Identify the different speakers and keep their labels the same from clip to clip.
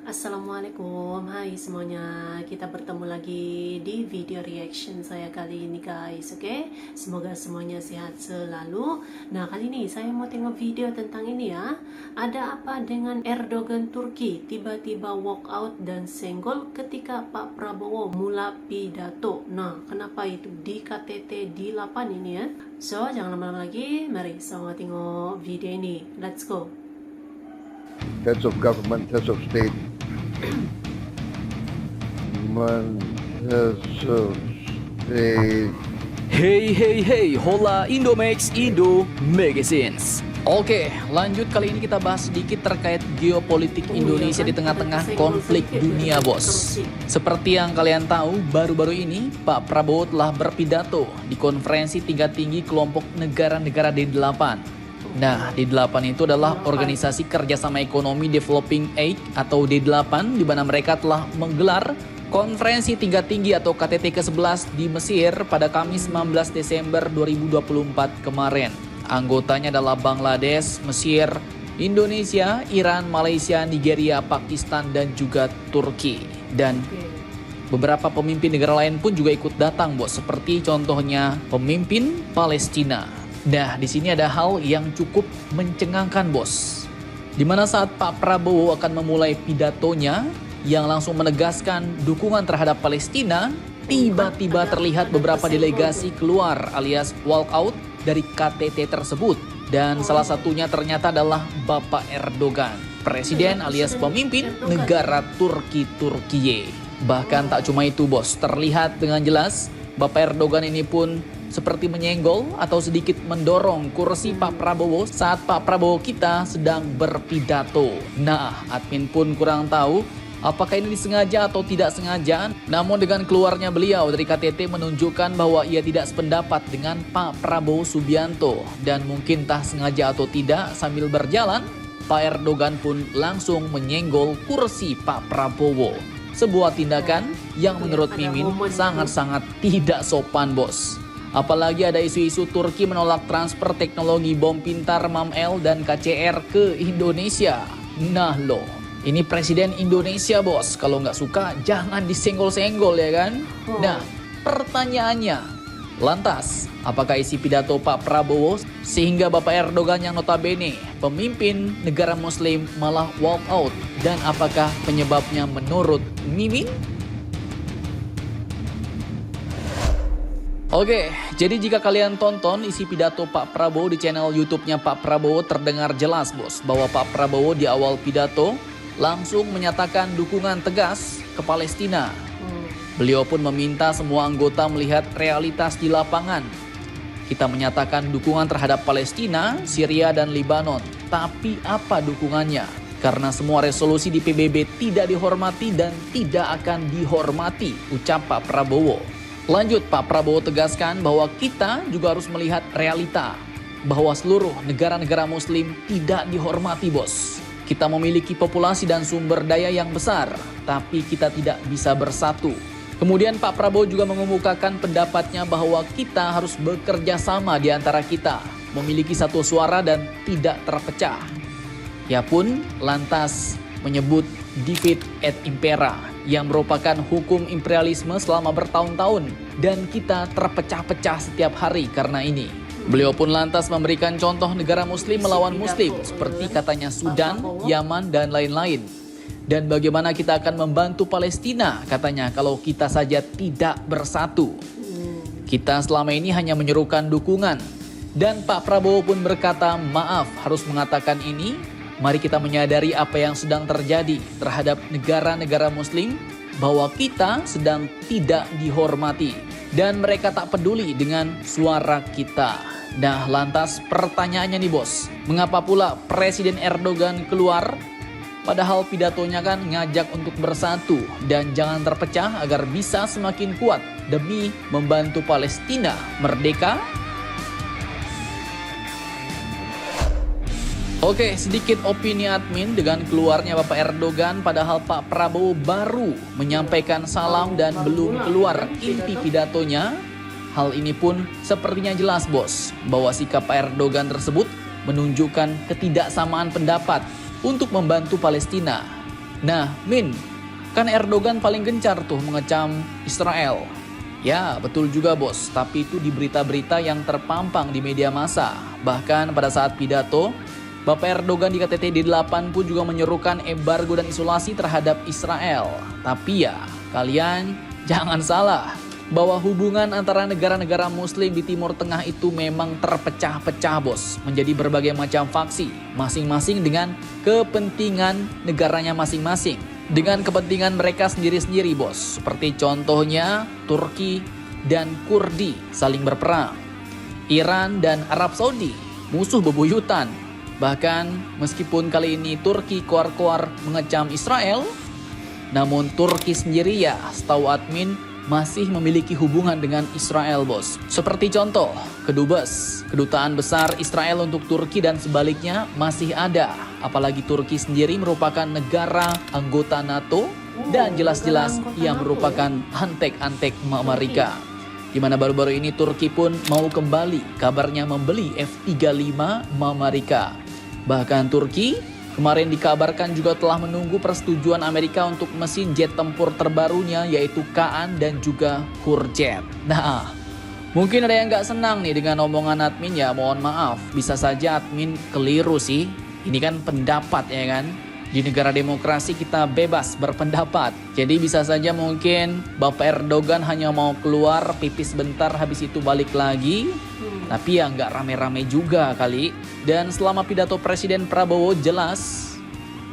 Speaker 1: Assalamualaikum, hai semuanya. Kita bertemu lagi di video reaction saya kali ini guys, oke? Semoga semuanya sehat selalu. Nah, kali ini saya mau tengok video tentang ini ya. Ada apa dengan Erdogan Turki tiba-tiba walk out dan senggol ketika Pak Prabowo mula pidato. Nah, kenapa itu di KTT di 8 ini ya? So, jangan lama-lama lagi. Mari sama tengok video ini. Let's go.
Speaker 2: Heads of government, heads of state, heads of state.
Speaker 3: Hey, hola Indomax Indo Magazines. Oke, lanjut kali ini kita bahas sedikit terkait geopolitik Indonesia di tengah-tengah konflik dunia, bos. Seperti yang kalian tahu, baru-baru ini Pak Prabowo telah berpidato di konferensi tingkat tinggi kelompok negara-negara D8. Nah, D8 itu adalah Organisasi Kerjasama Ekonomi Developing Aid atau D8, di mana mereka telah menggelar konferensi tingkat tinggi atau KTT ke-11 di Mesir pada Kamis 19 Desember 2024 kemarin. Anggotanya adalah Bangladesh, Mesir, Indonesia, Iran, Malaysia, Nigeria, Pakistan, dan juga Turki. Dan beberapa pemimpin negara lain pun juga ikut datang, bos, seperti contohnya pemimpin Palestina. Nah, di sini ada hal yang cukup mencengangkan, bos. Di mana saat Pak Prabowo akan memulai pidatonya yang langsung menegaskan dukungan terhadap Palestina, tiba-tiba terlihat beberapa delegasi keluar alias walk out dari KTT tersebut. Dan salah satunya ternyata adalah Bapak Erdogan, presiden alias pemimpin negara Turki. Bahkan tak cuma itu, bos, terlihat dengan jelas Bapak Erdogan ini pun seperti menyenggol atau sedikit mendorong kursi Pak Prabowo saat Pak Prabowo kita sedang berpidato. Nah, admin pun kurang tahu apakah ini disengaja atau tidak sengaja. Namun dengan keluarnya beliau dari KTT menunjukkan bahwa ia tidak sependapat dengan Pak Prabowo Subianto. Dan mungkin entah sengaja atau tidak, sambil berjalan Pak Erdogan pun langsung menyenggol kursi Pak Prabowo. Sebuah tindakan yang menurut Mimin sangat-sangat tidak sopan, bos. Apalagi ada isu-isu Turki menolak transfer teknologi bom pintar MAM-L dan KCR ke Indonesia. Nah loh, ini presiden Indonesia, bos. Kalau nggak suka jangan disenggol-senggol ya kan. Nah, pertanyaannya, lantas apakah isi pidato Pak Prabowo sehingga Bapak Erdogan yang notabene pemimpin negara muslim malah walk out? Dan apakah penyebabnya menurut Mimin? Oke, jadi jika kalian tonton isi pidato Pak Prabowo di channel YouTube-nya Pak Prabowo, terdengar jelas, bos, bahwa Pak Prabowo di awal pidato langsung menyatakan dukungan tegas ke Palestina. Beliau pun meminta semua anggota melihat realitas di lapangan. Kita menyatakan dukungan terhadap Palestina, Syria, dan Lebanon. Tapi apa dukungannya? Karena semua resolusi di PBB tidak dihormati dan tidak akan dihormati, ucap Pak Prabowo. Lanjut, Pak Prabowo tegaskan bahwa kita juga harus melihat realita bahwa seluruh negara-negara muslim tidak dihormati, bos. Kita memiliki populasi dan sumber daya yang besar, tapi kita tidak bisa bersatu. Kemudian Pak Prabowo juga mengemukakan pendapatnya bahwa kita harus bekerja sama di antara kita, memiliki satu suara dan tidak terpecah. Ia pun lantas menyebut divide et impera, yang merupakan hukum imperialisme selama bertahun-tahun, dan kita terpecah-pecah setiap hari karena ini. Beliau pun lantas memberikan contoh negara muslim melawan muslim seperti katanya Sudan, Yaman, dan lain-lain. Dan bagaimana kita akan membantu Palestina katanya kalau kita saja tidak bersatu. Kita selama ini hanya menyerukan dukungan. Dan Pak Prabowo pun berkata maaf harus mengatakan ini. Mari kita menyadari apa yang sedang terjadi terhadap negara-negara muslim, bahwa kita sedang tidak dihormati dan mereka tak peduli dengan suara kita. Nah, lantas pertanyaannya nih, bos, mengapa pula Presiden Erdogan keluar? Padahal pidatonya kan ngajak untuk bersatu dan jangan terpecah agar bisa semakin kuat demi membantu Palestina merdeka. Oke, sedikit opini admin dengan keluarnya Bapak Erdogan, padahal Pak Prabowo baru menyampaikan salam dan belum keluar inti pidatonya. Hal ini pun sepertinya jelas, bos, bahwa sikap Pak Erdogan tersebut menunjukkan ketidaksamaan pendapat untuk membantu Palestina. Nah, Min, kan Erdogan paling gencar tuh mengecam Israel. Ya, betul juga bos, tapi itu di berita-berita yang terpampang di media massa. Bahkan pada saat pidato, Bapak Erdogan di KTT D8 pun juga menyerukan embargo dan isolasi terhadap Israel. Tapi ya, kalian jangan salah bahwa hubungan antara negara-negara muslim di Timur Tengah itu memang terpecah-pecah bos, menjadi berbagai macam faksi, masing-masing dengan kepentingan negaranya masing-masing, dengan kepentingan mereka sendiri-sendiri bos. Seperti contohnya Turki dan Kurdi saling berperang, Iran dan Arab Saudi musuh bebuyutan. Bahkan meskipun kali ini Turki koar-koar mengecam Israel, namun Turki sendiri ya setahu admin masih memiliki hubungan dengan Israel bos. Seperti contoh, kedubes, kedutaan besar Israel untuk Turki dan sebaliknya masih ada. Apalagi Turki sendiri merupakan negara anggota NATO dan jelas-jelas ia merupakan antek-antek Amerika. Di mana baru-baru ini Turki pun mau kembali kabarnya membeli F-35 Amerika. Bahkan Turki kemarin dikabarkan juga telah menunggu persetujuan Amerika untuk mesin jet tempur terbarunya yaitu Kaan dan juga Hurjet. Nah, mungkin ada yang nggak senang nih dengan omongan admin ya, mohon maaf. Bisa saja admin keliru sih. Ini kan pendapat ya kan. Di negara demokrasi kita bebas berpendapat. Jadi bisa saja mungkin Bapak Erdogan hanya mau keluar pipis bentar habis itu balik lagi. Tapi ya nggak rame-rame juga kali. Dan selama pidato Presiden Prabowo jelas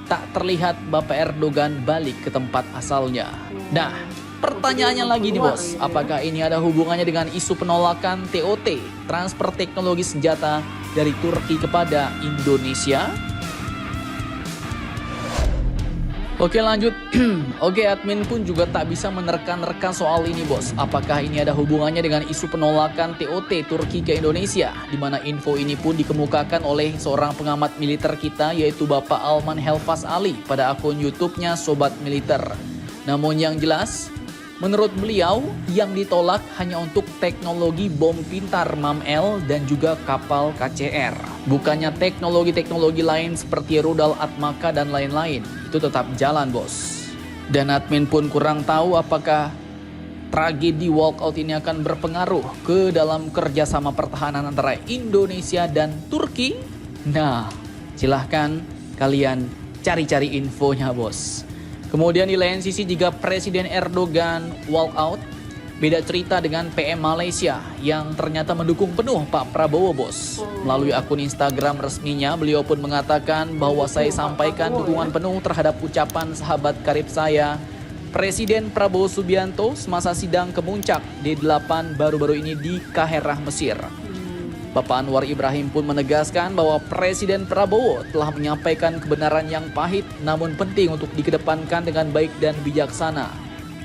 Speaker 3: tak terlihat Bapak Erdogan balik ke tempat asalnya. Nah, pertanyaannya lagi nih bos, apakah ini ada hubungannya dengan isu penolakan TOT, transfer teknologi senjata dari Turki kepada Indonesia? Oke lanjut. Oke, admin pun juga tak bisa menerka-nerka soal ini bos. Apakah ini ada hubungannya dengan isu penolakan TOT Turki ke Indonesia? Di mana info ini pun dikemukakan oleh seorang pengamat militer kita yaitu Bapak Alman Helfas Ali pada akun YouTube-nya Sobat Militer. Namun yang jelas, menurut beliau yang ditolak hanya untuk teknologi bom pintar MAM-L dan juga kapal KCR. Bukannya teknologi-teknologi lain seperti rudal Atmaka dan lain-lain. Itu tetap jalan bos. Dan admin pun kurang tahu apakah tragedi walkout ini akan berpengaruh ke dalam kerjasama pertahanan antara Indonesia dan Turki. Nah, silahkan kalian cari-cari infonya bos. Kemudian di lain sisi jika Presiden Erdogan walkout, beda cerita dengan PM Malaysia yang ternyata mendukung penuh Pak Prabowo bos. Melalui akun Instagram resminya, beliau pun mengatakan bahwa saya sampaikan dukungan penuh terhadap ucapan sahabat karib saya, Presiden Prabowo Subianto semasa sidang kemuncak D8 baru-baru ini di Kaherah, Mesir. Bapak Anwar Ibrahim pun menegaskan bahwa Presiden Prabowo telah menyampaikan kebenaran yang pahit namun penting untuk dikedepankan dengan baik dan bijaksana,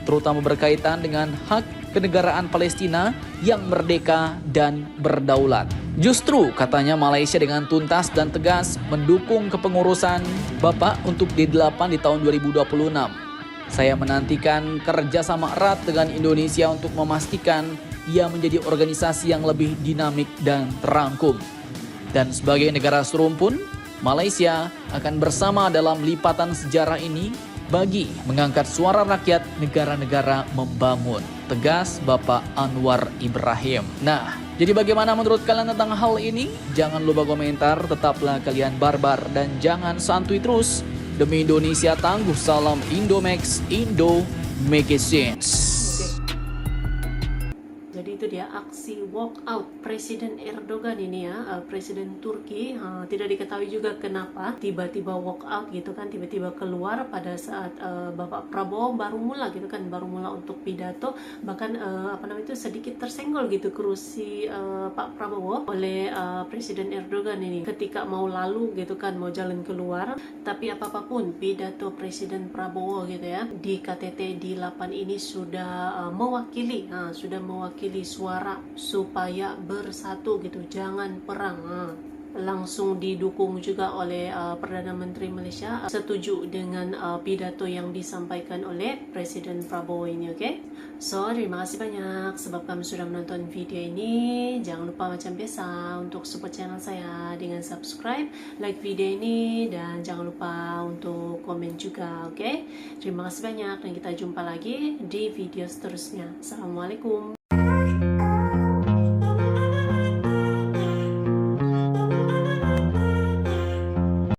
Speaker 3: terutama berkaitan dengan hak kenegaraan Palestina yang merdeka dan berdaulat. Justru katanya Malaysia dengan tuntas dan tegas mendukung kepengurusan Bapak untuk D8 di tahun 2026. Saya menantikan kerjasama erat dengan Indonesia untuk memastikan ia menjadi organisasi yang lebih dinamik dan terangkum. Dan sebagai negara serumpun, Malaysia akan bersama dalam lipatan sejarah ini bagi mengangkat suara rakyat negara-negara membangun. Tegas Bapak Anwar Ibrahim. Nah, jadi bagaimana menurut kalian tentang hal ini? Jangan lupa komentar, tetaplah kalian barbar dan jangan santuy terus. Demi Indonesia tangguh, salam Indomax, Indo make sense.
Speaker 1: Jadi itu dia aksi walkout Presiden Erdogan ini ya, Presiden Turki. Tidak diketahui juga kenapa tiba-tiba walkout gitu kan, tiba-tiba keluar pada saat Bapak Prabowo baru mula gitu kan, baru mula untuk pidato. Bahkan itu sedikit tersenggol gitu kursi Pak Prabowo oleh Presiden Erdogan ini ketika mau lalu gitu kan, mau jalan keluar. Tapi apapun pidato Presiden Prabowo gitu ya di KTT D8 ini sudah mewakili suara supaya bersatu gitu, jangan perang. langsung didukung juga oleh Perdana Menteri Malaysia, setuju dengan pidato yang disampaikan oleh Presiden Prabowo ini, oke? So, terima kasih banyak sebab kamu sudah menonton video ini. Jangan lupa macam biasa untuk support channel saya dengan subscribe, like video ini, dan jangan lupa untuk komen juga, oke? Terima kasih banyak dan kita jumpa lagi di video seterusnya. Assalamualaikum.